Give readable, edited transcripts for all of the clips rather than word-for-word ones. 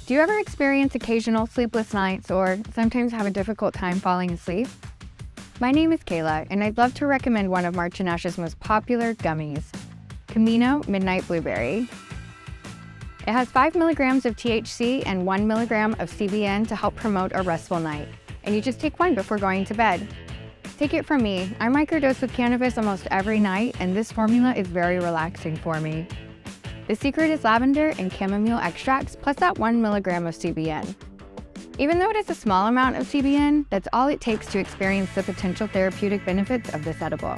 Do you ever experience occasional sleepless nights or sometimes have a difficult time falling asleep? My name is Kayla, and I'd love to recommend one of March and Ash's most popular gummies, Camino Midnight Blueberry. It has 5 milligrams of THC and 1 milligram of CBN to help promote a restful night, and you just take one before going to bed. Take it from me, I microdose with cannabis almost every night, and this formula is very relaxing for me. The secret is lavender and chamomile extracts, plus that 1 milligram of CBN. Even though it is a small amount of CBN, that's all it takes to experience the potential therapeutic benefits of this edible.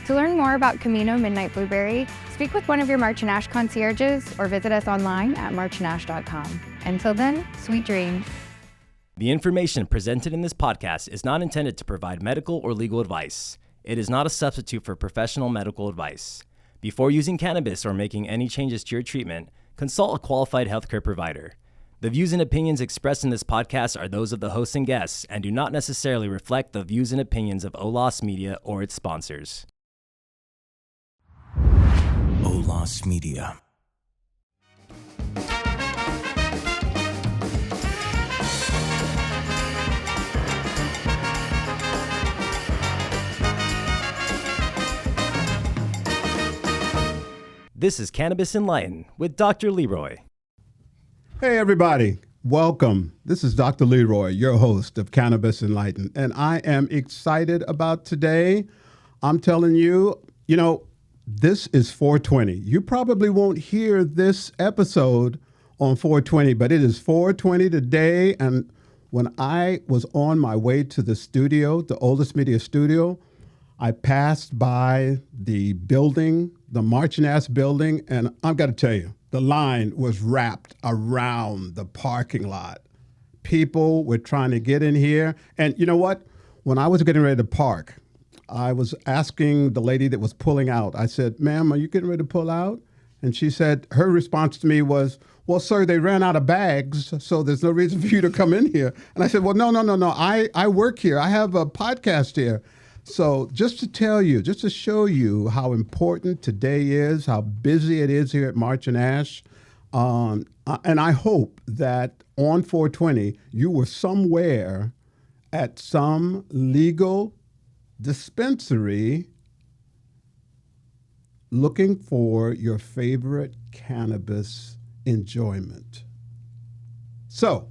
To learn more about Camino Midnight Blueberry, speak with one of your March and Ash concierges or visit us online at marchandash.com. Until then, sweet dreams. The information presented in this podcast is not intended to provide medical or legal advice. It is not a substitute for professional medical advice. Before using cannabis or making any changes to your treatment, consult a qualified healthcare provider. The views and opinions expressed in this podcast are those of the hosts and guests and do not necessarily reflect the views and opinions of Olas Media or its sponsors. Olas Media. This is Cannabis Enlightened with Dr. Leroy. Hey, everybody. Welcome. This is Dr. Leroy, your host of Cannabis Enlightened, and I am excited about today. I'm telling you, this is 420. You probably won't hear this episode on 420, but it is 420 today, and when I was on my way to the studio, the Olas Media studio, I passed by the building, the March and Ash building, and I've got to tell you, the line was wrapped around the parking lot. People were trying to get in here. And you know what? When I was getting ready to park, I was asking the lady that was pulling out, I said, ma'am, are you getting ready to pull out? And she said, her response to me was, well, sir, they ran out of bags, so there's no reason for you to come in here. And I said, well, no. I work here. I have a podcast here. So just to tell you, just to show you how important today is, how busy it is here at March and Ash, and I hope that on 420, you were somewhere at some legal dispensary looking for your favorite cannabis enjoyment. So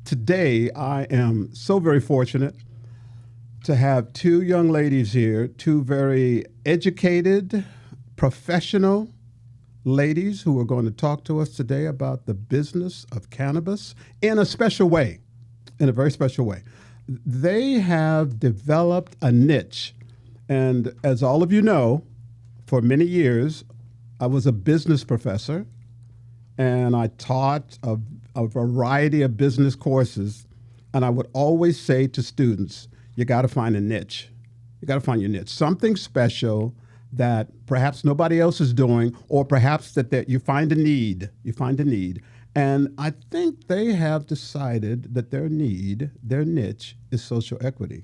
today, I am so very fortunate to have two young ladies here, two very educated, professional ladies who are going to talk to us today about the business of cannabis in a special way, in a very special way. They have developed a niche, and as all of you know, for many years, I was a business professor, and I taught a variety of business courses, and I would always say to students, you got to find a niche. You got to find your niche, something special that perhaps nobody else is doing, or perhaps that you find a need. You find a need. And I think they have decided that their niche is social equity.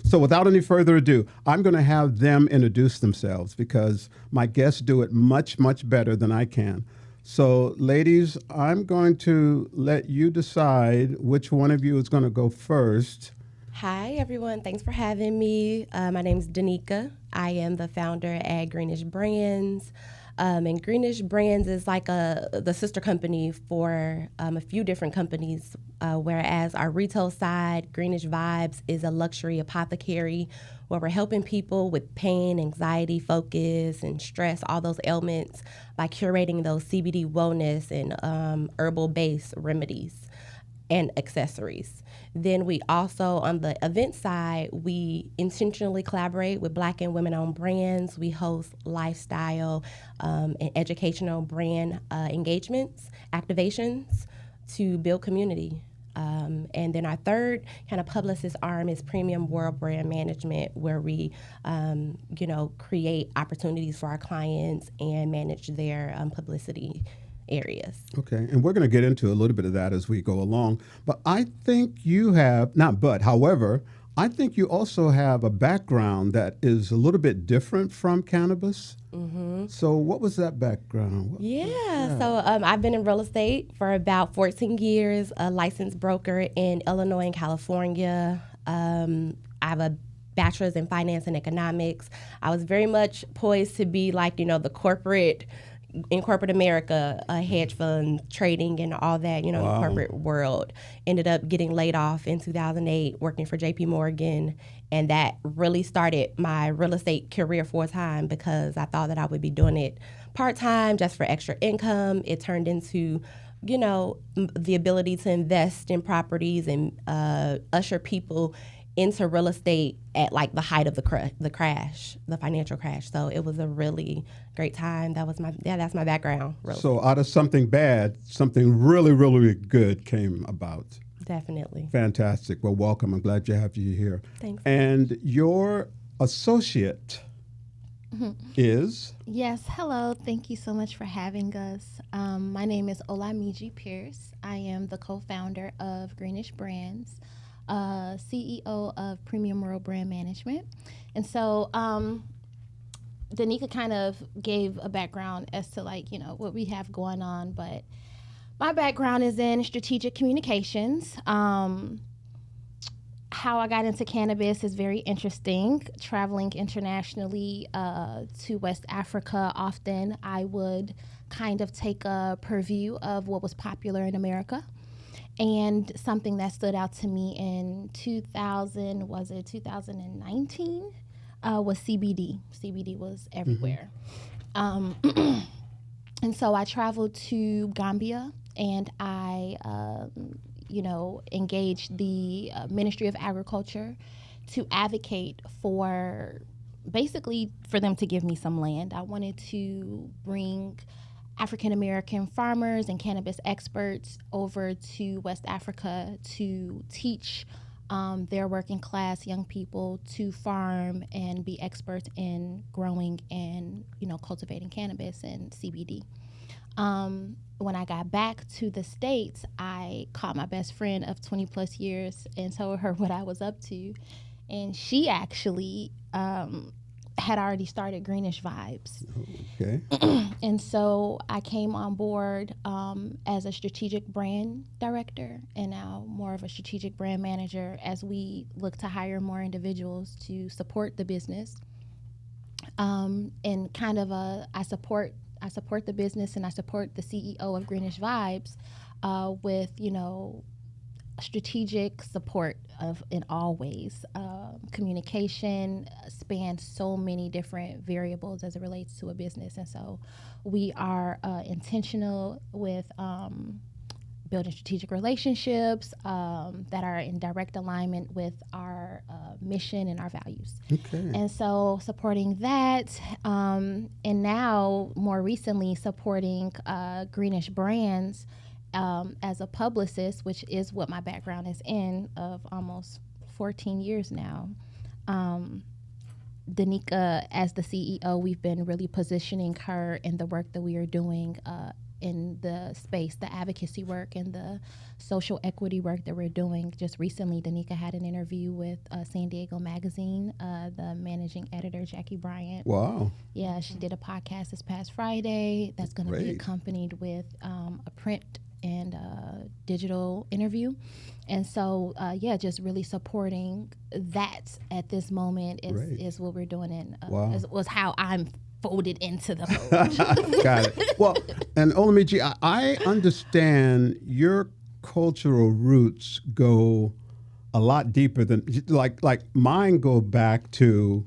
So without any further ado, I'm going to have them introduce themselves because my guests do it much, much better than I can. So ladies, I'm going to let you decide which one of you is going to go first. Hi, everyone. Thanks for having me. My name is Danicka. I am the founder at Greenish Brands. And Greenish Brands is like the sister company for a few different companies, whereas our retail side, Greenish Vibes, is a luxury apothecary where we're helping people with pain, anxiety, focus, and stress, all those ailments, by curating those CBD wellness and herbal-based remedies and accessories. Then we also, on the event side, we intentionally collaborate with Black and women-owned brands. We host lifestyle and educational brand engagements, activations to build community. And then our third kind of publicist arm is Premium World Brand Management, where we, create opportunities for our clients and manage their publicity areas. Okay, and we're going to get into a little bit of that as we go along. But I think you have, however, I think you also have a background that is a little bit different from cannabis. Mm-hmm. So what was that background? So I've been in real estate for about 14 years, a licensed broker in Illinois and California. I have a bachelor's in finance and economics. I was very much poised to be like, the corporate America, hedge fund trading and all that, in the corporate world. Ended up getting laid off in 2008, working for JP Morgan. And that really started my real estate career full time because I thought that I would be doing it part time just for extra income. It turned into, the ability to invest in properties and usher people into real estate at like the height of the financial crash. So it was a really great time. That's my background. Really. So out of something bad, something really, really good came about. Definitely. Fantastic. Well, welcome. I'm glad to have you here. Thanks. And your associate is? Yes, hello. Thank you so much for having us. My name is Olamiji Pearse. I am the co-founder of Greenish Brands, CEO of Premium World Brand Management. And so Danicka kind of gave a background as to what we have going on, but my background is in strategic communications. How I got into cannabis is very interesting. Traveling internationally to West Africa often, I would kind of take a purview of what was popular in America. And something that stood out to me in 2019, was CBD. CBD was everywhere. And so I traveled to Gambia and I, engaged the Ministry of Agriculture to advocate for them to give me some land. I wanted to bring African American farmers and cannabis experts over to West Africa to teach their working class young people to farm and be experts in growing and cultivating cannabis and CBD. When I got back to the States, I called my best friend of 20 plus years and told her what I was up to, and she actually had already started Greenish Vibes. Okay. And so I came on board as a strategic brand director and now more of a strategic brand manager as we look to hire more individuals to support the business. And kind of I support the business and I support the CEO of Greenish Vibes with, strategic support in all ways. Communication spans so many different variables as it relates to a business. And so we are intentional with building strategic relationships that are in direct alignment with our mission and our values. Okay. And so supporting that, and now more recently supporting Greenish Brands as a publicist, which is what my background is in of almost 14 years now. Danicka, as the CEO, we've been really positioning her in the work that we are doing in the space, the advocacy work and the social equity work that we're doing. Just recently, Danicka had an interview with San Diego Magazine, the managing editor, Jackie Bryant. Wow. Yeah, she did a podcast this past Friday that's going to be accompanied with a print and digital interview. And so, just really supporting that at this moment is what we're doing. And was how I'm folded into the fold. Got it. Well, and Olamiji, I understand your cultural roots go a lot deeper than like mine go back to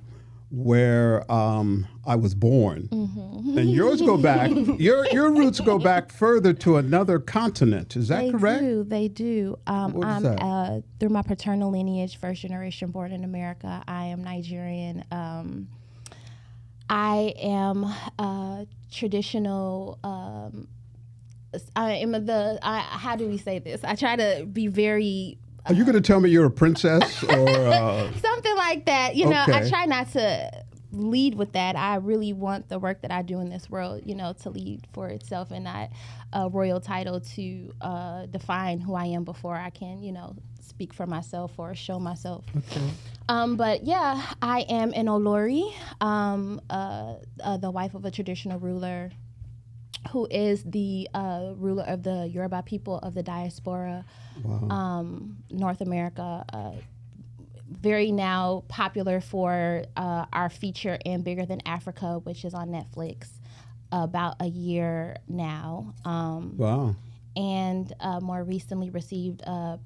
where I was born, and yours go back. Your roots go back further to another continent. Is that correct? They do. What is that? Through my paternal lineage, first generation born in America. I am Nigerian. I am traditional. I am how do we say this? I try to be very. Are you going to tell me you're a princess or something like that? You know, I try not to lead with that. I really want the work that I do in this world, to lead for itself and not a royal title to define who I am before I can, speak for myself or show myself. Okay. But yeah, I am an Olori, the wife of a traditional ruler who is the ruler of the Yoruba people of the diaspora, North America. Very now popular for our feature in Bigger Than Africa, which is on Netflix, about a year now. Wow. And more recently received a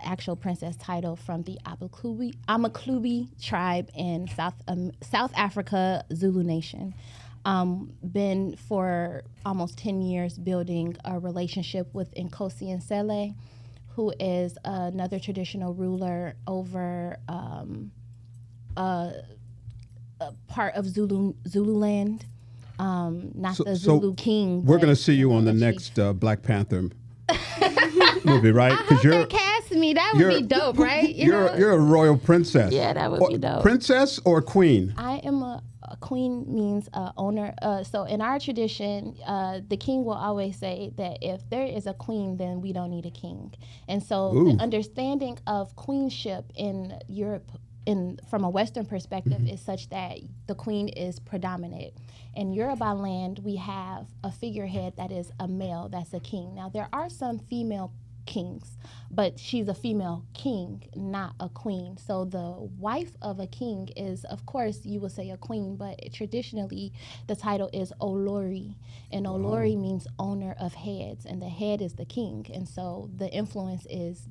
actual princess title from the Amaklubi tribe in South Africa, Zulu Nation. Been for almost 10 years building a relationship with Nkosi Nsele, who is another traditional ruler over a part of Zululand. Not the Zulu king. We're going to see you on the next Black Panther movie, right? Because you're cast me. That would be dope, right? You're a royal princess. Yeah, that would be dope. Princess or queen? I am a queen means owner. So in our tradition, the king will always say that if there is a queen, then we don't need a king. And so the understanding of queenship in Europe, from a Western perspective, is such that the queen is predominant. In Yoruba land, we have a figurehead that is a male, that's a king. Now, there are some female kings, but she's a female king, not a queen. So the wife of a king is, of course, you would say a queen, but traditionally the title is Olori, and Olori means owner of heads, and the head is the king. And so the influence is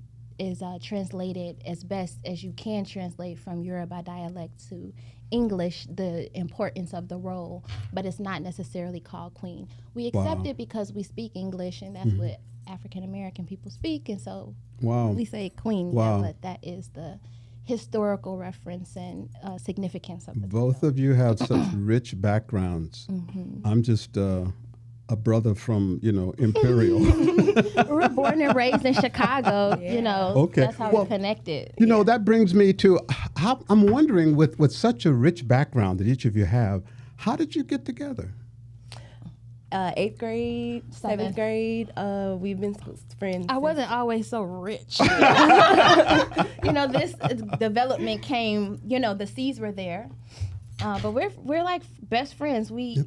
translated as best as you can translate from Yoruba dialect to English, the importance of the role, but it's not necessarily called queen. We accept it because we speak English, and that's what African American people speak, and so we say queen, but that is the historical reference and significance of the Both title. of you have such rich backgrounds. I'm just a brother from, Imperial. We were born and raised in Chicago, that's how we connected. That brings me to, I'm wondering, with such a rich background that each of you have, how did you get together? 8th grade, 7th grade, we've been friends. I wasn't always so rich. This development came, the seeds were there. But we're like best friends. We,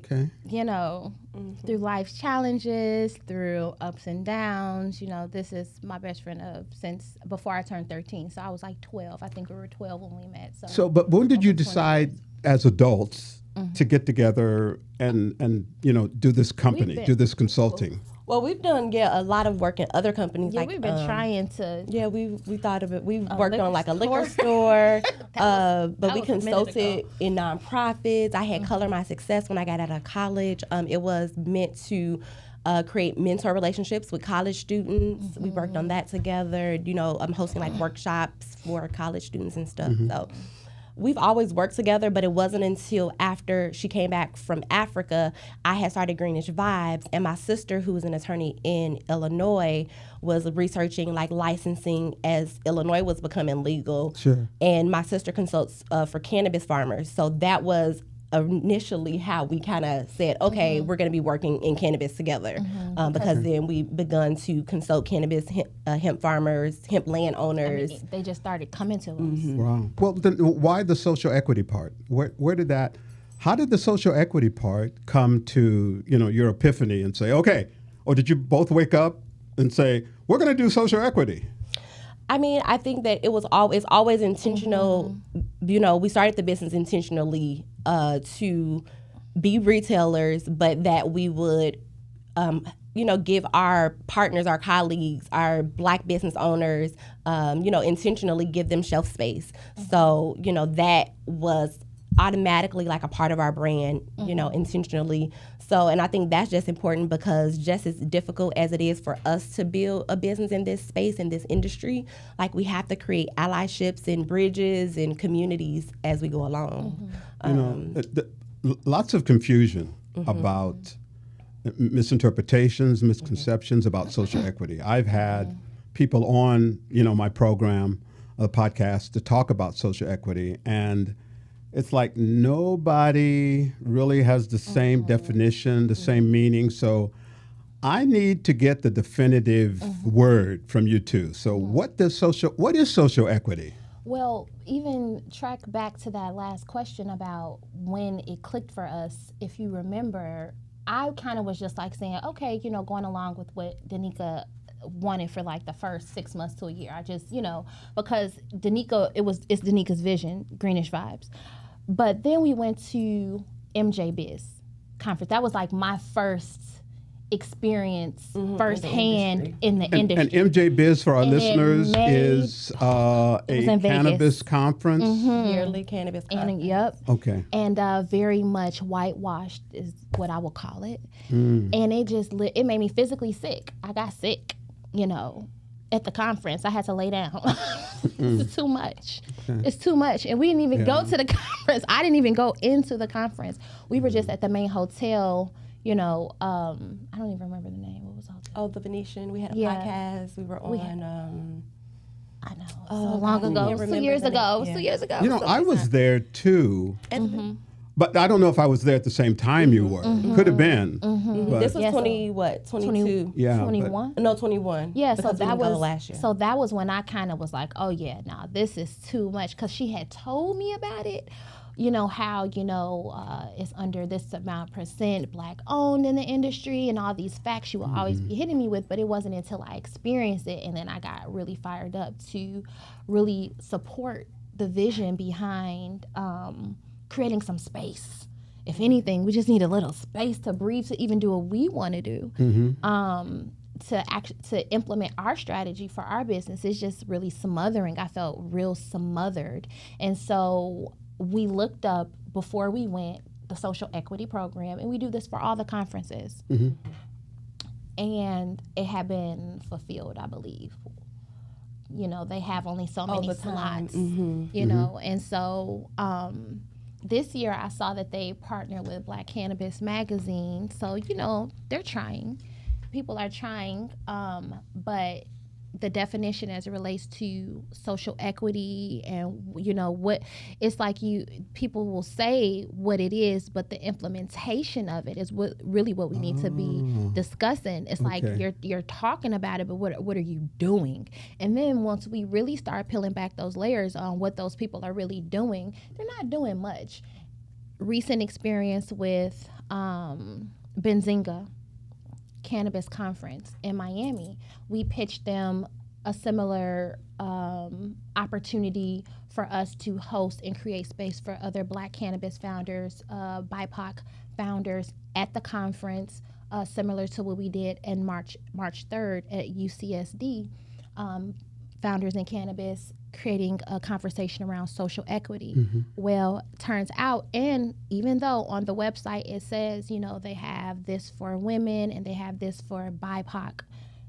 through life's challenges, through ups and downs, this is my best friend since before I turned 13. So I was like 12. I think we were 12 when we met. But when did you decide as adults to get together and do this company, do this consulting? Well, we've done a lot of work in other companies. Yeah, we've been trying to. Yeah, we thought of it. We worked on like a liquor store, but we consulted in nonprofits. I had Color My Success when I got out of college. It was meant to create mentor relationships with college students. We worked on that together. I'm hosting like workshops for college students and stuff. So we've always worked together, but it wasn't until after she came back from Africa, I had started Greenish Vibes, and my sister, who was an attorney in Illinois, was researching like licensing as Illinois was becoming legal. Sure. And my sister consults for cannabis farmers. So that was initially how we kind of said, okay, we're going to be working in cannabis together, because then we begun to consult cannabis hemp farmers, hemp landowners. They just started coming to us. Wow. Well, then why the social equity part? How did the social equity part come to, your epiphany and say, okay, or did you both wake up and say, we're going to do social equity? I mean, I think that it's always intentional. We started the business intentionally to be retailers, but that we would, give our partners, our colleagues, our Black business owners, intentionally give them shelf space. So, that was automatically like a part of our brand, intentionally. So, and I think that's just important because just as difficult as it is for us to build a business in this space, in this industry, like we have to create allyships and bridges and communities as we go along. Lots of confusion about misinterpretations, misconceptions about social equity. I've had people on, my program, the podcast, to talk about social equity, and it's like nobody really has the same definition, the same meaning. So I need to get the definitive word from you two. So what is social equity? Well, even track back to that last question about when it clicked for us. If you remember, I kind of was just like saying, okay, going along with what Danicka wanted for like the first 6 months to a year. I just, because Danicka, it's Danicka's vision, Greenish Vibes. But then we went to MJ Biz conference. That was like my first experience firsthand in the industry. And MJ Biz, for our listeners, is a cannabis Vegas. conference. Yearly cannabis conference. Yep. Okay. And very much whitewashed is what I would call it. And it made me physically sick. I got sick, at the conference. I had to lay down. It's too much. Okay. It's too much. And we didn't even go to the conference. I didn't even go into the conference. We were just at the main hotel. I don't even remember the name. What was the hotel? Oh, the Venetian. We had a podcast. We were on. I know. So long ago. 2 years ago. Yeah. 2 years ago. I was there too. But I don't know if I was there at the same time you were. Could have been. But This was 22? Yeah. 21? No, 21. Yeah, so because we that didn't go was last year. So that was when I kind of was like, oh yeah, no, this is too much, because she had told me about it. How it's under this amount % Black owned in the industry, and all these facts she would always be hitting me with. But it wasn't until I experienced it, and then I got really fired up to really support the vision behind creating some space. If anything, we just need a little space to breathe, to even do what we want to do. To implement our strategy for our business is just really smothering. I felt real smothered. And so we looked up, before we went, the social equity program, and we do this for all the conferences. And it had been fulfilled, I believe. They have only so many slots, and so this year I saw that they partnered with Black Cannabis Magazine. So, they're trying. People are trying, but the definition as it relates to social equity and, what it's like, people will say what it is, but the implementation of it is what we need to be discussing. It's like you're talking about it, but what are you doing? And then once we really start peeling back those layers on what those people are really doing, they're not doing much. Recent experience with Benzinga Cannabis Conference in Miami, we pitched them a similar opportunity for us to host and create space for other Black cannabis founders, BIPOC founders at the conference, similar to what we did in March 3rd at UCSD, Founders in Cannabis, creating a conversation around social equity. Well, turns out, and even though on the website it says, they have this for women and they have this for BIPOC,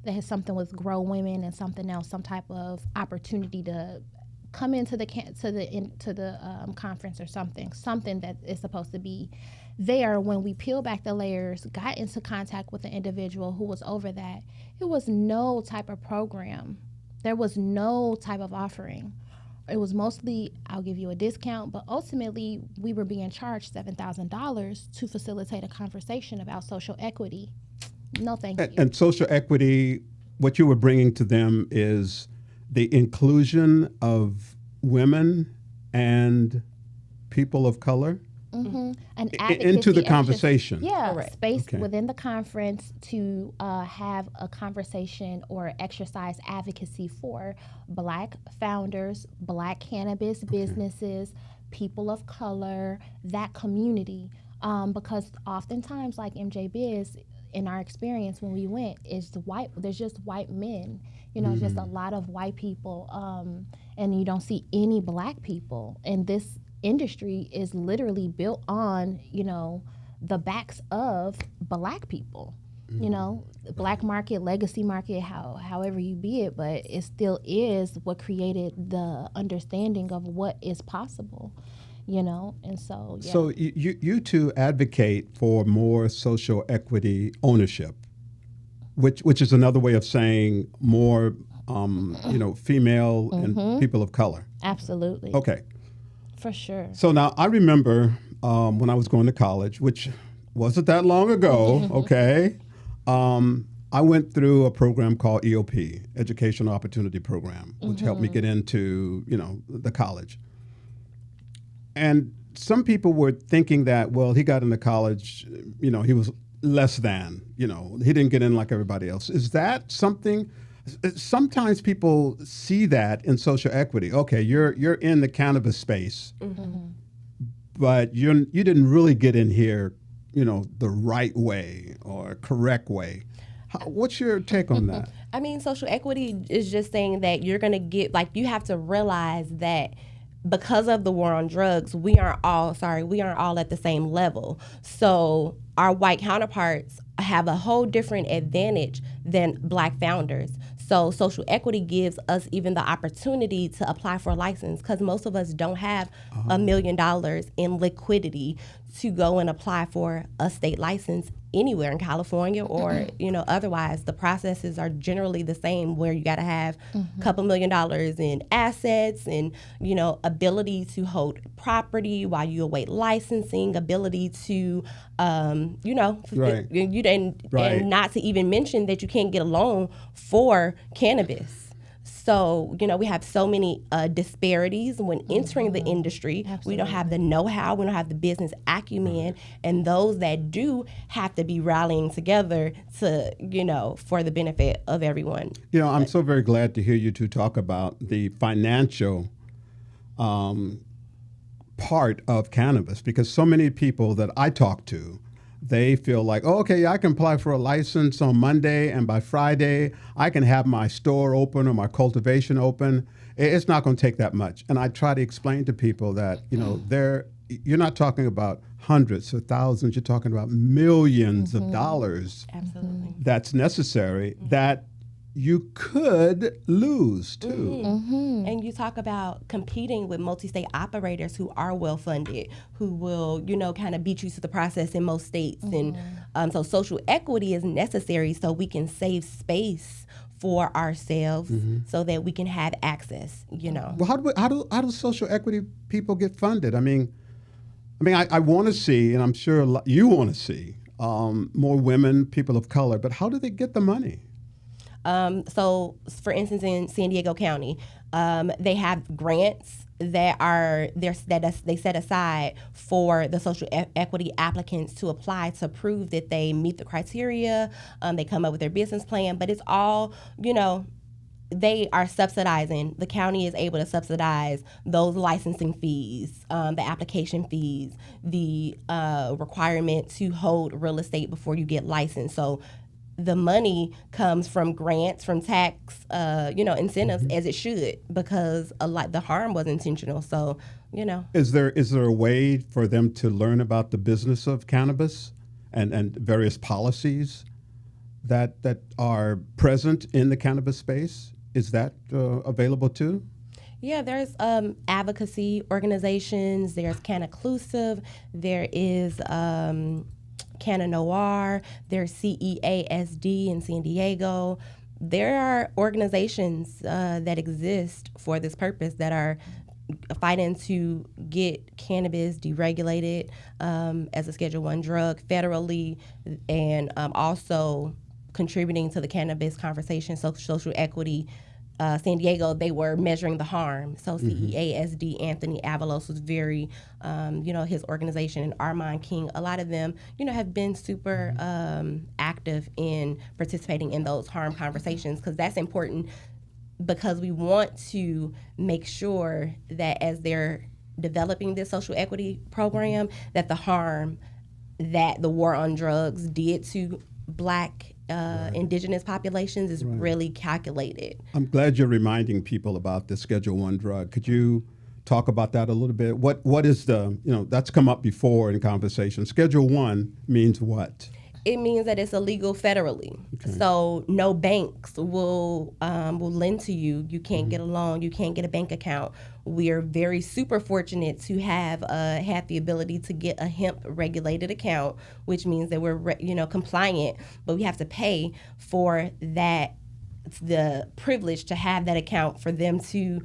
they have something with Grow Women and something else, some type of opportunity to come into the conference or something that is supposed to be there. When we peel back the layers, got into contact with the individual who was over that, it was no type of program. There was no type of offering. It was mostly, I'll give you a discount, but ultimately we were being charged $7,000 to facilitate a conversation about social equity. No, thank you. And social equity, what you were bringing to them is the inclusion of women and people of color An into the conversation. Yeah, Correct. space within the conference to have a conversation or exercise advocacy for Black founders, Black cannabis businesses, people of color, that community. Because oftentimes, like MJ Biz, in our experience when we went, there's just white men, just a lot of white people, and you don't see any Black people. And this industry is literally built on, the backs of Black people, Black market, legacy market, however you be it, but it still is what created the understanding of what is possible. And so, yeah. So you two advocate for more social equity ownership, which is another way of saying more, female and people of color. Absolutely. Okay. For sure. So now I remember when I was going to college, which wasn't that long ago, okay? I went through a program called EOP, Educational Opportunity Program, which helped me get into, the college. And some people were thinking that, well, he got into college, he was less than, he didn't get in like everybody else. Is that something? Sometimes people see that in social equity. Okay, you're in the cannabis space, but you didn't really get in here, the right way or correct way. What's your take on that? I mean, social equity is just saying that you're going to get, you have to realize that because of the war on drugs, we aren't all at the same level. So our white counterparts have a whole different advantage than Black founders. So social equity gives us even the opportunity to apply for a license, because most of us don't have $1 million in liquidity to go and apply for a state license anywhere in California or otherwise. The processes are generally the same, where you got to have a couple $1 million in assets and ability to hold property while you await licensing, ability to and not to even mention that you can't get a loan for cannabis. So, we have so many disparities when entering the industry. Absolutely. We don't have the know-how, we don't have the business acumen, and those that do have to be rallying together to, for the benefit of everyone. I'm so very glad to hear you two talk about the financial part of cannabis, because so many people that I talk to, they feel like, I can apply for a license on Monday, and by Friday, I can have my store open or my cultivation open. It's not going to take that much. And I try to explain to people that, you're not talking about hundreds or thousands, you're talking about millions of dollars. Absolutely. That's necessary, that you could lose too. And you talk about competing with multi-state operators who are well-funded, who will, kind of beat you to the process in most states. And so social equity is necessary so we can save space for ourselves so that we can have access, Well, how do social equity people get funded? I want to see, and I'm sure you want to see, more women, people of color, but how do they get the money? So, for instance, in San Diego County, they have grants that they set aside for the social equity applicants to apply to prove that they meet the criteria. They come up with their business plan, but it's all, they are subsidizing. The county is able to subsidize those licensing fees, the application fees, the requirement to hold real estate before you get licensed. So the money comes from grants, from tax, incentives, as it should, because the harm was intentional. So, Is there a way for them to learn about the business of cannabis and various policies that are present in the cannabis space? Is that available too? Yeah, there's advocacy organizations. There's Cannaclusive. There is Canna Noir, there's CEASD in San Diego. There are organizations that exist for this purpose that are fighting to get cannabis deregulated as a Schedule I drug federally, and also contributing to the cannabis conversation, social equity. San Diego, they were measuring the harm. So CEASD, Anthony Avalos was very, his organization, and Armand King, a lot of them, have been super active in participating in those harm conversations, because that's important, because we want to make sure that as they're developing this social equity program, that the harm that the war on drugs did to Black indigenous populations is really calculated. I'm glad you're reminding people about the Schedule I drug. Could you talk about that a little bit? What is that's come up before in conversation. Schedule I means what? It means that it's illegal federally. Okay. So no banks will lend to you. You can't get a loan. You can't get a bank account. We're very super fortunate to have had the ability to get a hemp regulated account, which means that we're compliant, but we have to pay for that, the privilege to have that account, for them to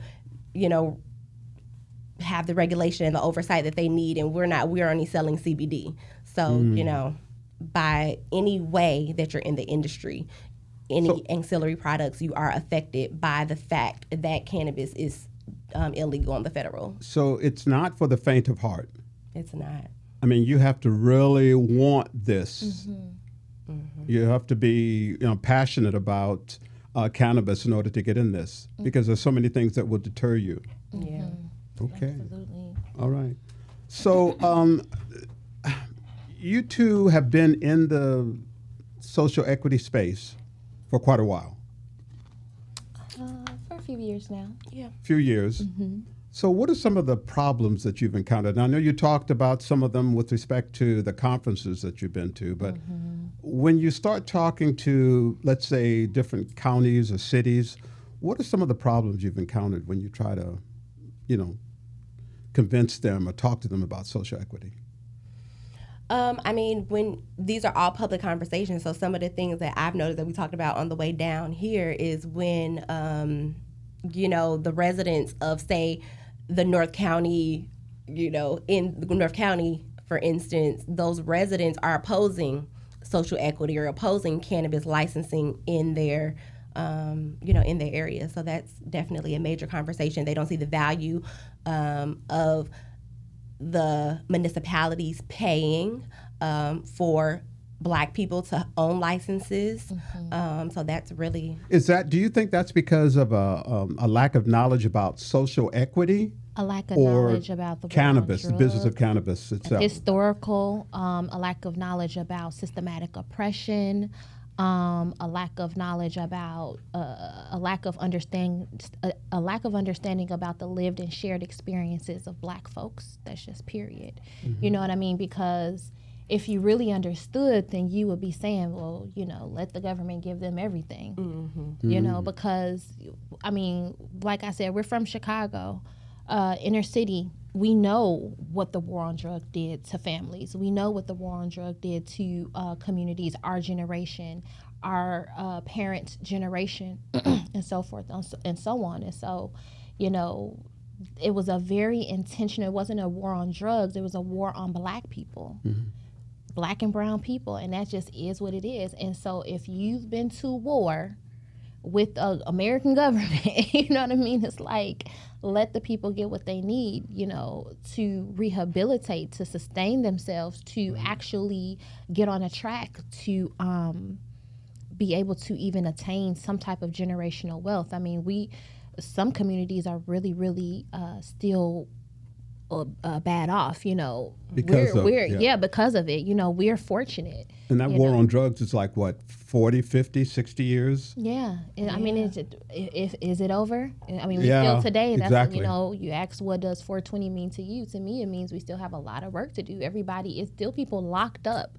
have the regulation and the oversight that they need, and we're only selling CBD. So, by any way that you're in the industry, any ancillary products, you are affected by the fact that cannabis is illegal on the federal. So it's not for the faint of heart. It's not. I mean, you have to really want this. You have to be passionate about cannabis in order to get in this, because there's so many things that will deter you. Yeah. Okay. Absolutely. All right. So you two have been in the social equity space for quite a while. For a few years now. Yeah. Few years. So what are some of the problems that you've encountered? Now, I know you talked about some of them with respect to the conferences that you've been to, but when you start talking to, let's say, different counties or cities, what are some of the problems you've encountered when you try to, convince them or talk to them about social equity? I mean, when these are all public conversations, so some of the things that I've noticed that we talked about on the way down here is when, the residents of, say, the North County, in North County, for instance, those residents are opposing social equity or opposing cannabis licensing in their, in their area. So that's definitely a major conversation. They don't see the value of the municipalities paying for Black people to own licenses. So that's really... Do you think that's because of a lack of knowledge about social equity? A lack of knowledge about the cannabis, the business of cannabis itself. Historical, a lack of knowledge about systematic oppression, a lack of knowledge about a lack of understanding about the lived and shared experiences of Black folks. That's just period. You know what I mean? Because if you really understood, then you would be saying, well, let the government give them everything. Because I mean, like I said, we're from Chicago. Inner city, we know what the war on drug did to families. We know what the war on drug did to communities, our generation, our parents' generation, and so forth and so on. And so, it was a very intentional, it wasn't a war on drugs, it was a war on Black people, Black and brown people, and that just is what it is. And so if you've been to war with the American government, you know what I mean? It's like, let the people get what they need, to rehabilitate, to sustain themselves, to actually get on a track to be able to even attain some type of generational wealth. I mean, some communities are really, really still bad off, Because of it. We're fortunate. And that war on drugs is like, what, 40, 50, 60 years? Yeah. I mean, is it over? I mean, we still today, that's, exactly. You ask, what does 420 mean to you? To me, it means we still have a lot of work to do. Everybody is still people locked up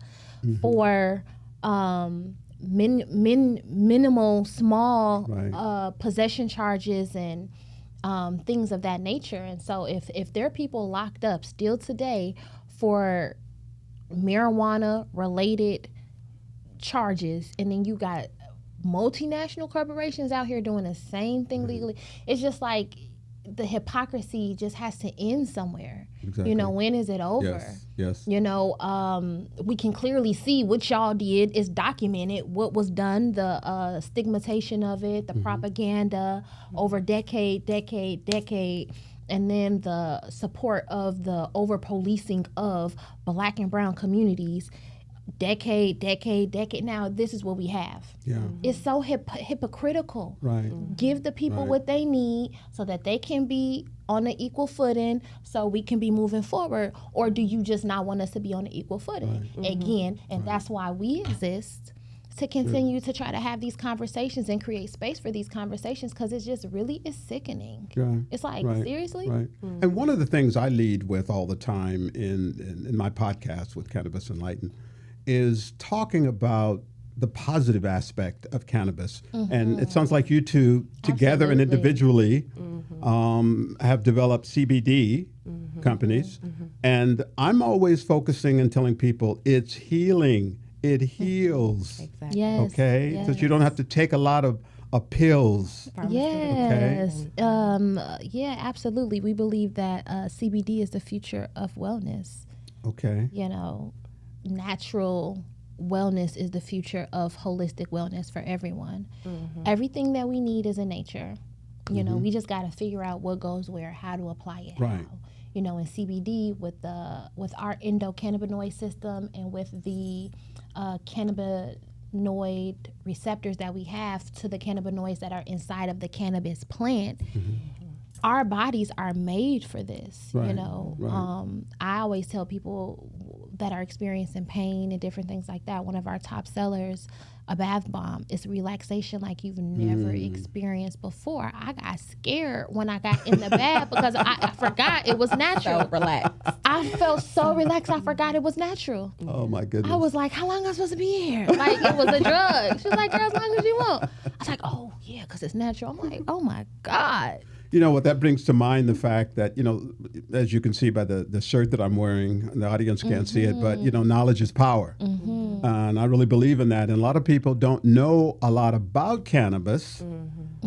for minimal, small possession charges and things of that nature. And so if there are people locked up still today for marijuana related charges, and then you got multinational corporations out here doing the same thing legally, it's just like the hypocrisy just has to end somewhere. Exactly. When is it over? Yes. We can clearly see what y'all did is documented, what was done, the stigmatization of it, the propaganda over decade, and then the support of the over-policing of Black and brown communities. Decade. Now this is what we have. Yeah. It's so hypocritical. Right. Give the people what they need so that they can be on an equal footing, so we can be moving forward. Or do you just not want us to be on an equal footing again? And that's why we exist, to continue to try to have these conversations and create space for these conversations, because it's just really is sickening. Yeah. It's like, seriously? Right. And one of the things I lead with all the time in my podcast with Cannabis Enlightened is talking about the positive aspect of cannabis. And it sounds like you two together and individually have developed CBD companies. And I'm always focusing and telling people it's healing. It heals. Exactly. Yes. Okay? Because you don't have to take a lot of pills. Yes. Yeah, absolutely. We believe that CBD is the future of wellness. Okay. You know, natural wellness is the future of holistic wellness for everyone. Everything that we need is in nature. You know, we just got to figure out what goes where, how to apply it, Right. how. You know, in CBD with our endocannabinoid system and with the cannabinoid receptors that we have to the cannabinoids that are inside of the cannabis plant, our bodies are made for this. Right, You know, right. I always tell people that are experiencing pain and different things like that, one of our top sellers, a bath bomb, is relaxation like you've never experienced before. I got scared when I got in the bath because I forgot it was natural. So relaxed. I felt so relaxed, I forgot it was natural. Oh my goodness. I was like, how long am I supposed to be here? Like, it was a drug. She was like, girl, as long as you want. I was like, oh, yeah, because it's natural. I'm like, oh, my God. You know what, that brings to mind the fact that, you know, as you can see by the shirt that I'm wearing, the audience can't see it, but, you know, knowledge is power. And I really believe in that. And a lot of people don't know a lot about cannabis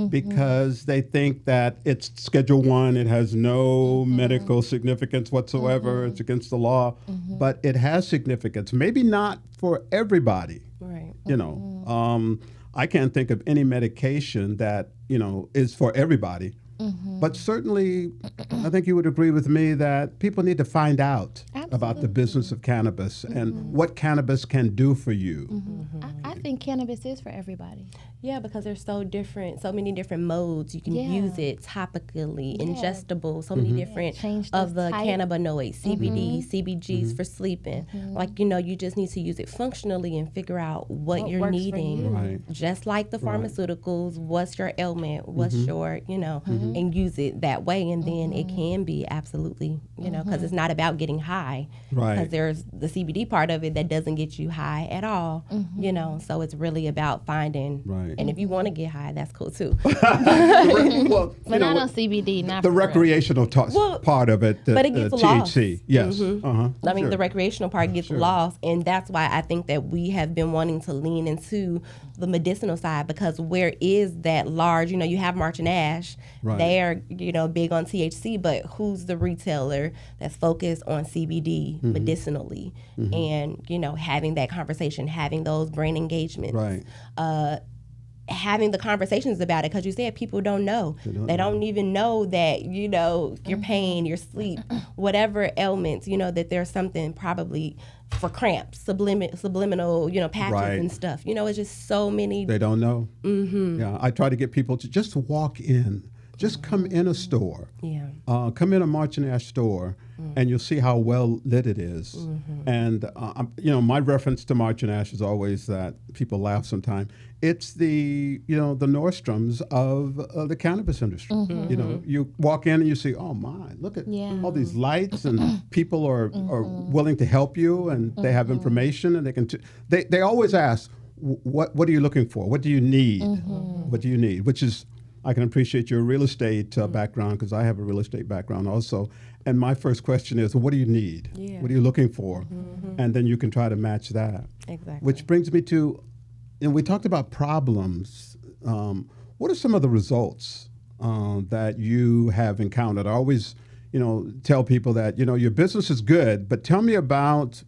because they think that it's Schedule 1, it has no medical significance whatsoever, it's against the law, but it has significance. Maybe not for everybody. Right. You know, I can't think of any medication that, you know, is for everybody. But certainly, I think you would agree with me that people need to find out about the business of cannabis and what cannabis can do for you. I think cannabis is for everybody. Yeah, because there's so many different modes. You can use it topically, ingestible, so many different Change of the the type. cannabinoids, CBD, CBGs for sleeping. Like, you know, you just need to use it functionally and figure out what you're works for needing. you. Right. Just like the pharmaceuticals, what's your ailment, what's your, you know, and use it that way. And then it can be absolutely, you know, because it's not about getting high. Right. Because there's the CBD part of it that doesn't get you high at all, you know. So it's really about finding. Right. And if you want to get high, that's cool too. Well, But not on CBD, not the for real. recreational Part of it, but it gets lost. THC, yes. I mean, Sure. the recreational part gets lost, and that's why I think that we have been wanting to lean into the medicinal side, because where is that large, you know, you have March and Ash, Right. they're, you know, big on THC, but who's the retailer that's focused on CBD medicinally? And, you know, having that conversation, having those brain engagements. Right. Having the conversations about it, because you said people don't know. They don't even know that, you know, your pain, your sleep, whatever ailments, you know, that there's something probably for cramps, subliminal, you know, patches Right. and stuff. You know, it's just so many. They don't know. Yeah, I try to get people to just walk in. Just come in a store. Yeah. Come in a March and Ash store, and you'll see how well lit it is. And you know, my reference to March and Ash is always that people laugh sometimes. It's the, you know, the Nordstroms of the cannabis industry. You know, you walk in and you see, oh my, look at all these lights, and people are willing to help you, and they have information, and they can. They always ask, what are you looking for? What do you need? What do you need? Which is, I can appreciate your real estate background, because I have a real estate background also. And my first question is, what do you need? Yeah. What are you looking for? And then you can try to match that. Exactly. Which brings me to, and we talked about problems. What are some of the results that you have encountered? I always, you know, tell people that, you know, your business is good, but tell me about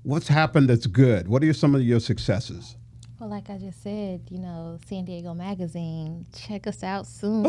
what's happened that's good. What are some of your successes? Well, like I just said, you know, San Diego Magazine, check us out soon.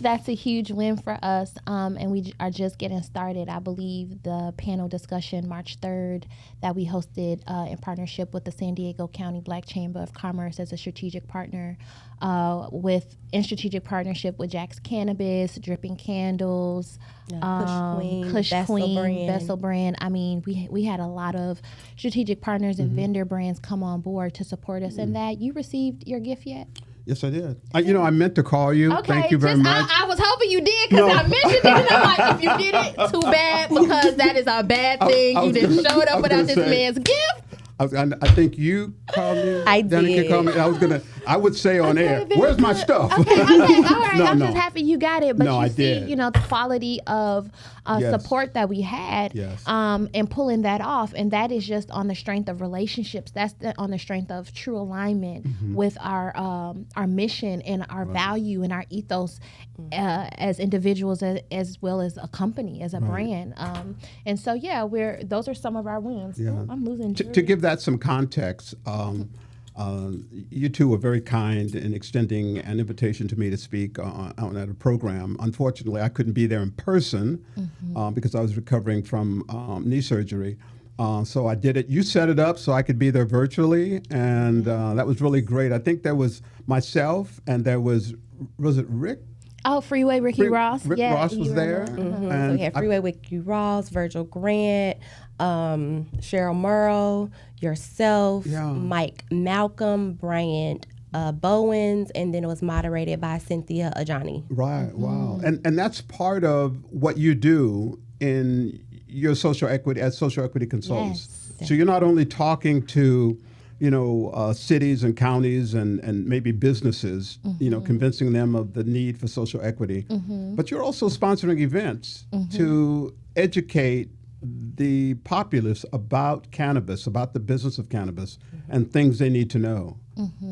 That's a huge win for us, and we are just getting started. I believe the panel discussion March 3rd that we hosted in partnership with the San Diego County Black Chamber of Commerce as a strategic partner, in strategic partnership with Jack's Cannabis, Dripping Candles, Kush Queen, Vessel Brand. I mean, we had a lot of strategic partners and vendor brands come on board to support us. And that, you received your gift yet? Yes, I did. You know, I meant to call you. Okay, Thank you very much. I was hoping you did, because I mentioned it, and I'm like, if you did it, too bad, because that is a bad thing. You didn't show up without this man's gift. I think you called me. I Danicka did. called me. I was gonna, I would say on air, Okay, where's my stuff? Okay, all right. No, I'm no. just happy you got it. But No, you I see, did. the quality of Yes. support that we had, Yes. and pulling that off, and that is just on the strength of relationships. That's on the strength of true alignment with our mission and our value and our ethos as individuals, as well as a company, as a brand. And so, yeah, those are some of our wins. Yeah. Ooh, I'm losing. To give that some context, you two were very kind in extending an invitation to me to speak on at a program. Unfortunately, I couldn't be there in person because I was recovering from knee surgery. So I did it. You set it up so I could be there virtually, and that was really great. I think there was myself, and there was it Rick? Oh, Freeway Ricky Ross. Rick Yeah, Ross was you there. remember. And So we had Freeway Ricky Ross, Virgil Grant, Cheryl Murrow, yourself, Yeah. Mike Malcolm, Bryant Bowens, and then it was moderated by Cynthia Ajani. Right, wow. And that's part of what you do in your social equity as social equity consultants. Yes. So you're not only talking to, cities and counties and maybe businesses, convincing them of the need for social equity, but you're also sponsoring events to educate the populace about cannabis, about the business of cannabis, and things they need to know.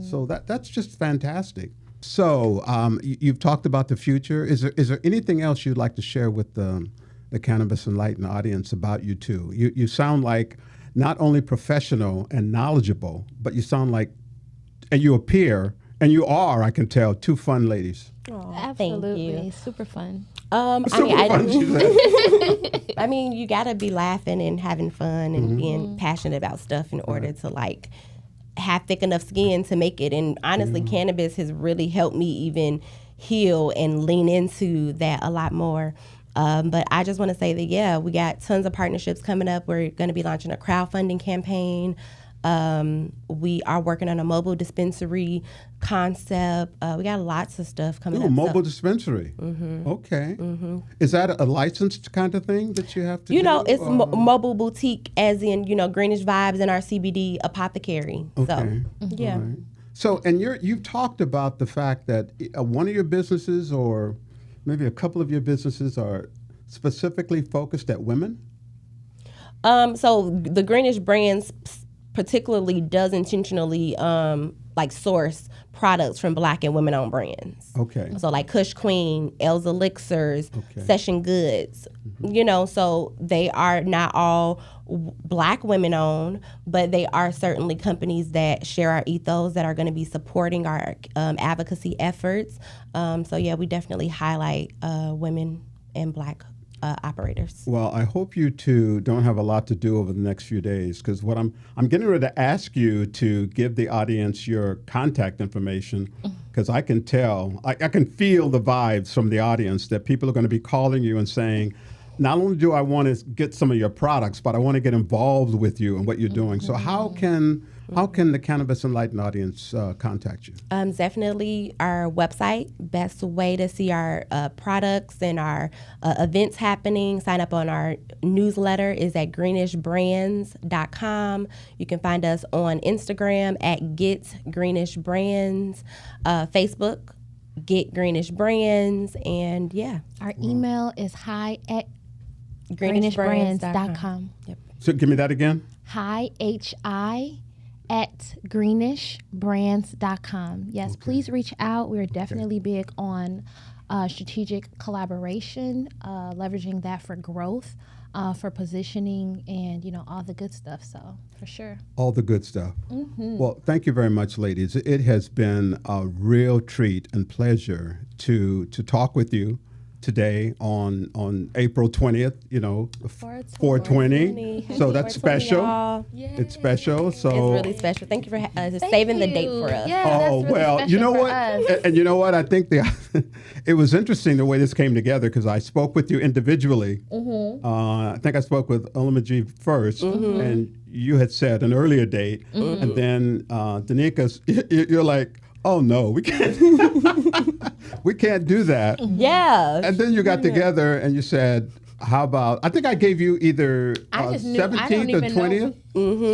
So that's just fantastic. So you've talked about the future. Is there anything else you'd like to share with the Cannabis Enlightened audience about you two? You sound like not only professional and knowledgeable, but you sound like, and you appear, and you are, I can tell, two fun ladies. Absolutely. Thank you. Super fun. I mean, you gotta be laughing and having fun and being passionate about stuff in order to have thick enough skin to make it. And honestly, cannabis has really helped me even heal and lean into that a lot more. But I just want to say that, we got tons of partnerships coming up. We're going to be launching a crowdfunding campaign. We are working on a mobile dispensary concept. We got lots of stuff coming up. Mobile dispensary. Okay. Is that a licensed kind of thing that you have to do? It's mobile boutique, as in, Greenish Vibes and our CBD apothecary. Okay. So, yeah. All right. So, and you've talked about the fact that one of your businesses, or maybe a couple of your businesses, are specifically focused at women? So the Greenish Brands particularly does intentionally source products from Black and women-owned brands. Okay. So like Kush Queen, El's Elixirs, Okay. Session Goods, so they are not all Black women-owned, but they are certainly companies that share our ethos, that are going to be supporting our advocacy efforts. We definitely highlight women and Black operators. Well, I hope you two don't have a lot to do over the next few days, because what I'm getting ready to ask you to give the audience your contact information, because I can tell, I can feel the vibes from the audience that people are going to be calling you and saying, not only do I want to get some of your products, but I want to get involved with you and what you're doing. So how can the Cannabis Enlightened audience contact you? Definitely our website. Best way to see our products and our events happening. Sign up on our newsletter is at greenishbrands.com. You can find us on Instagram at Get Greenish Brands, Facebook, Get Greenish Brands, and Our email is hi@greenishbrands.com. Yep. So give me that again. hi@greenishbrands.com. Yes, please reach out. We're definitely big on strategic collaboration, leveraging that for growth, for positioning, and all the good stuff. So for sure. All the good stuff. Well, thank you very much, ladies. It has been a real treat and pleasure to talk with you today on April 20th, 420. So that's special. Y'all. It's special. So It's really special. Thank you for saving the date for us. Yeah, that's really well, special you know for what? us. And you know what? I think it was interesting the way this came together, because I spoke with you individually. I think I spoke with Olamiji first, and you had said an earlier date, and then Danicka, you're like, oh no, we can't. We can't do that. Yeah. And then you got together and you said, how about, I think I gave you either I just knew. I don't 17th or even know. 20th.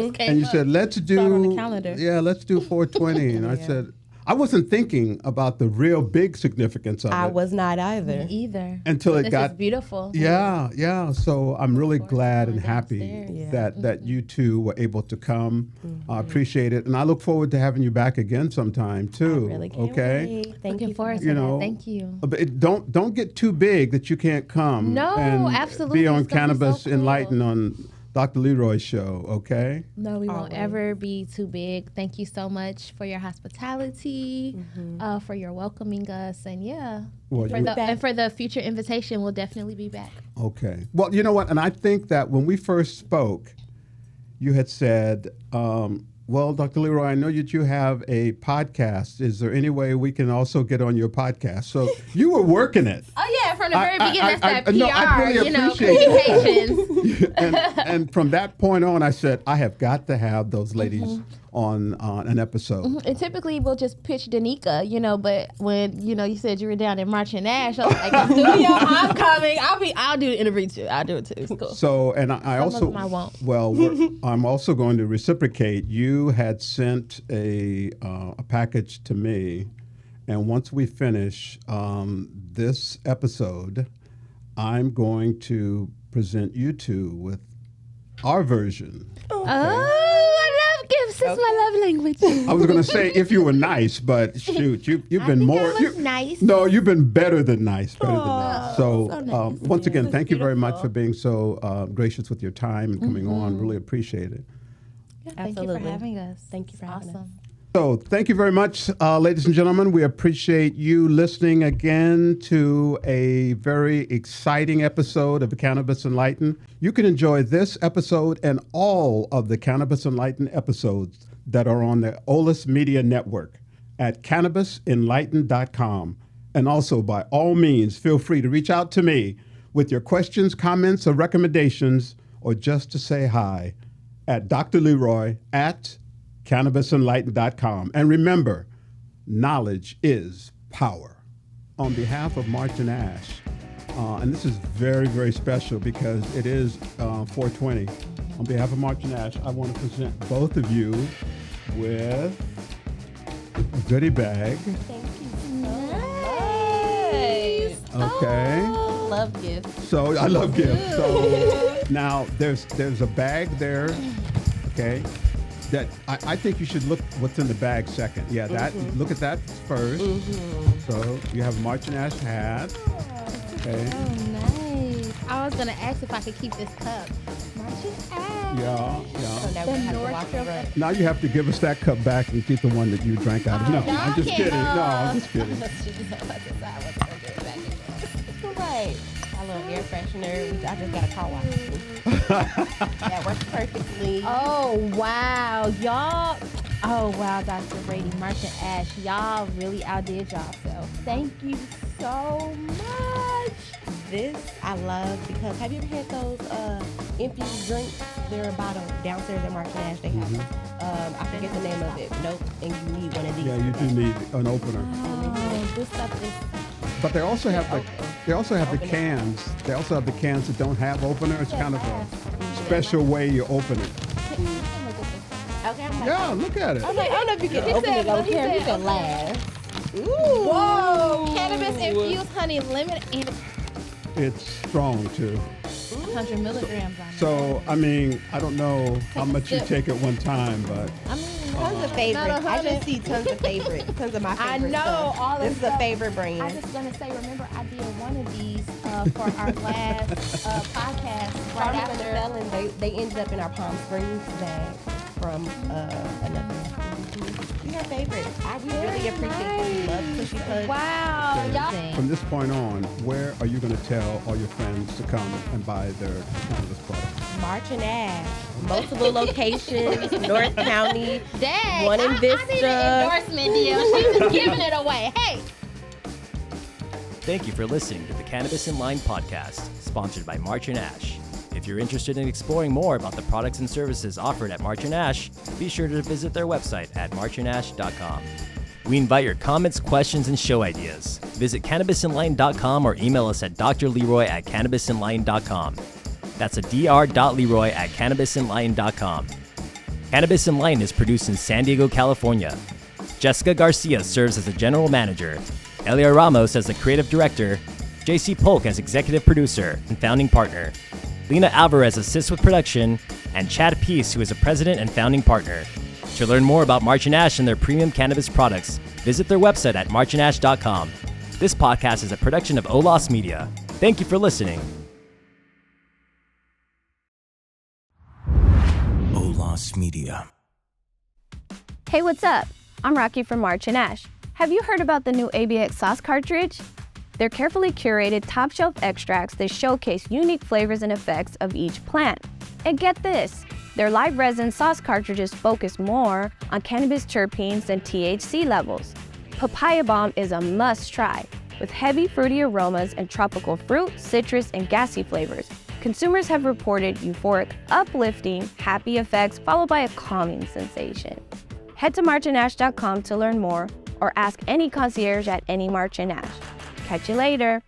Just came And you up. said, let's Saw it on do, the calendar. let's do 420. And I said, I wasn't thinking about the real big significance of I it was not either. Either. until it This got is beautiful. Yeah. So I'm really forward to glad going and happy downstairs. that you two were able to come. I appreciate it, and I look forward to having you back again sometime too. I really can't okay. wait. Thank Looking you forward for to You that. know, Thank you. But don't get too big that you can't come. No, and absolutely. Be on It's gonna be so Cannabis cool. Enlightened on Dr. Leroy's show. Okay. No, we won't Always. ever be too big. Thank you so much for your hospitality, for your welcoming us, and Well, for you- for the future invitation, we'll definitely be back. Okay. Well, you know what? And I think that when we first spoke, you had said, well, Dr. Leroy, I know that you have a podcast. Is there any way we can also get on your podcast? So you were working it. Oh yeah, from the very beginning, that's that PR, no, I really appreciate communications. and from that point on, I said, I have got to have those ladies on an episode. And typically we'll just pitch Danicka, but when you said you were down in March and Ash, I was like, in studio, I'm coming. I'll do the interview too. I'll do it too. It's cool. So, and I Some also, of them I won't. well, I'm also going to reciprocate. You had sent a package to me, and once we finish this episode, I'm going to present you two with our version. Oh, I love gifts. It's my love language. I was going to say if you were nice, but shoot, you've been think more. I was nice. No, you've been better than nice. Better than nice. So, so nice. once again, thank you very much beautiful. for being so gracious with your time and coming on. Really appreciate it. Thank you Absolutely. for having us. Thank you for having us. Awesome. So, thank you very much, ladies and gentlemen. We appreciate you listening again to a very exciting episode of Cannabis Enlightened. You can enjoy this episode and all of the Cannabis Enlightened episodes that are on the Olus Media Network at cannabisenlightened.com. And also, by all means, feel free to reach out to me with your questions, comments, or recommendations, or just to say hi at Dr. Leroy at cannabisenlightened.com. And remember, knowledge is power. On behalf of March and Ash, and this is very, very special because it is 420. On behalf of March and Ash, I want to present both of you with a goodie bag. Nice. Okay. Love gifts. So I love gifts. So now there's a bag there, okay, that I think you should look what's in the bag second. Yeah, look at that first. So you have a March and Ash hat. Okay. Oh, nice. I was gonna ask if I could keep this cup. March's ass. Yeah. So now we have to walk around. Now you have to give us that cup back and keep the one that you drank out of. No, I'm just kidding. No, I'm just kidding. Right. Our little air freshener. I just got a car wash. That works perfectly. Oh wow, y'all. Oh wow, Dr. Brady, March and Ash, y'all really outdid yourself. Thank you so much. This I love because have you ever had those infused drinks? They're a bottle downstairs at March and Ash. They have I forget the name of it. Nope. And you need one of these. Yeah, you do need an opener. Oh, this stuff is. But they also have the cans. They also have the cans that don't have opener. It's kind of a special way you open it. Okay, I'm like, Yeah, look at it. I'm like, I don't know if you can open it on camera. You can laugh. Ooh. Whoa! Cannabis infused honey, lemon, and It's strong too. 100 milligrams on it. So I mean, I don't know how much you take at one time, but I mean, Tons of favorites. I just see tons of favorites. Tons of my I favorites. know, stuff. all of This is a stuff. favorite I brand. was gonna say, remember I did one of these for our last podcast right Farmers and the after. Felon, they ended up in our Palm Springs bag from another. These are favorites. We really appreciate you. Love Pushy Punch. Wow, y'all. from this point on, where are you going to tell all your friends to come and buy their cannabis products? March and Ash. Multiple locations, North County. Dang, One in I need Vista. an endorsement deal. She's just giving it away. Hey. Thank you for listening to the Cannabis in Line podcast, sponsored by March and Ash. If you're interested in exploring more about the products and services offered at March and Ash, be sure to visit their website at marchandash.com. We invite your comments, questions, and show ideas. Visit cannabisenlightened.com or email us at drleroy@cannabisenlightened.com. That's a dr.leroy@cannabisenlightened.com. Cannabis Enlightened is produced in San Diego, California. Jessica Garcia serves as the general manager, Elia Ramos as the creative director, JC Polk as executive producer and founding partner, Lena Alvarez assists with production, and Chad Peace, who is a president and founding partner. To learn more about March & Ash and their premium cannabis products, visit their website at marchandash.com. This podcast is a production of Olas Media. Thank you for listening. Olas Media. Hey, what's up? I'm Rocky from March & Ash. Have you heard about the new ABX sauce cartridge? They're carefully curated top-shelf extracts that showcase unique flavors and effects of each plant. And get this, their live resin sauce cartridges focus more on cannabis terpenes and THC levels. Papaya Bomb is a must-try, with heavy fruity aromas and tropical fruit, citrus, and gassy flavors. Consumers have reported euphoric, uplifting, happy effects followed by a calming sensation. Head to marchandash.com to learn more or ask any concierge at any March & Ash. Catch you later.